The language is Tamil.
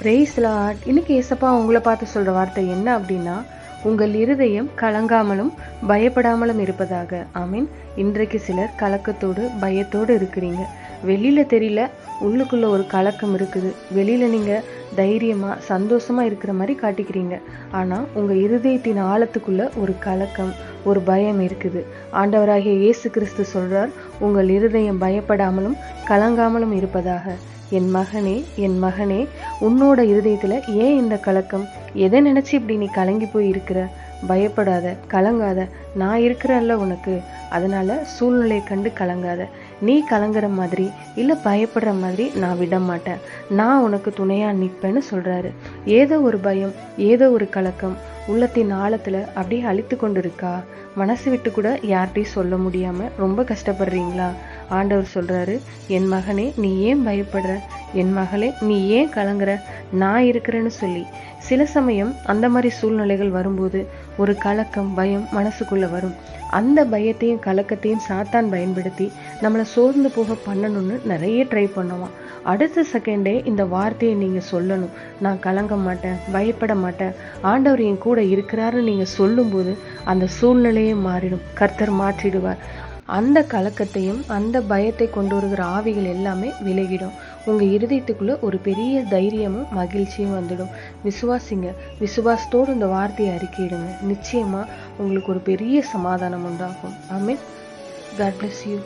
Price Lord. இன்னைக்கு ஏசப்பா உங்களை பார்த்து சொல்ற வார்த்தை என்ன அப்படின்னா, உங்கள் இருதயம் கலங்காமலும் பயப்படாமலும் இருப்பதாக. ஆமீன். இன்றைக்கு சிலர் கலக்கத்தோடு பயத்தோடு இருக்கிறீங்க. வெளியில தெரியல, உள்ளுக்குள்ள ஒரு கலக்கம் இருக்குது. வெளியில நீங்க தைரியமா சந்தோஷமா இருக்கிற மாதிரி காட்டிக்கிறீங்க. ஆனா உங்க இருதயத்தின் ஆழத்துக்குள்ள ஒரு கலக்கம், ஒரு பயம் இருக்குது. ஆண்டவராகிய இயேசு கிறிஸ்து சொல்றார், உங்கள் இருதயம் பயப்படாமலும் கலங்காமலும் இருப்பதாக. என் மகனே, என் மகனே, உன்னோட இருதயத்துல ஏன் இந்த கலக்கம்? எதை நினைச்சு இப்படி நீ கலங்கி போய் இருக்கிற? பயப்படாத, கலங்காத. நான் இருக்கிறேன்ல உனக்கு. அதனால சூழ்நிலையை கண்டு கலங்காத. நீ கலங்குற மாதிரி இல்ல பயப்படுற மாதிரி நான் விட மாட்டேன். நான் உனக்கு துணையா நிற்பேன்னு சொல்றாரு. ஏதோ ஒரு பயம், ஏதோ ஒரு கலக்கம் உள்ளத்தின் ஆழத்துல அப்படியே அழித்து கொண்டு இருக்கா? மனசு விட்டு கூட யார்கிட்டையும் சொல்ல முடியாம ரொம்ப கஷ்டப்படுறீங்களா? ஆண்டவர் சொல்றாரு, என் மகனே நீ ஏன் பயப்படுற? என் மகளே நீ ஏன் கலங்குற? நான் இருக்கிறேன்னு சொல்லி. சில சமயம் அந்த மாதிரி சூழ்நிலைகள் வரும்போது ஒரு கலக்கம், பயம் மனசுக்குள்ள வரும். அந்த பயத்தையும் கலக்கத்தையும் சாத்தான் பயன்படுத்தி நம்மளை சோர்ந்து போக பண்ணணும்னு நிறைய ட்ரை பண்ணுவான். அடுத்த செகண்டே இந்த வார்த்தையை நீங்க சொல்லணும். நான் கலங்க மாட்டேன், பயப்பட மாட்டேன், ஆண்டவர் என் கூட இருக்கிறாருன்னு நீங்க சொல்லும்போது அந்த சூழ்நிலையே மாறிடும். கர்த்தர் மாற்றிடுவார். அந்த கலக்கத்தையும் அந்த பயத்தை கொண்டு வருகிற ஆவிகள் எல்லாமே விலகிடும். உங்க இருதயத்துக்குள்ள ஒரு பெரிய தைரியமும் மகிழ்ச்சியும் வந்துடும். விசுவாசிங்க. விசுவாசத்தோடு இந்த வார்த்தையை அறிக்கையிடுங்க. நிச்சயமா உங்களுக்கு ஒரு பெரிய சமாதானம் உண்டாகும். ஆமென். God bless you.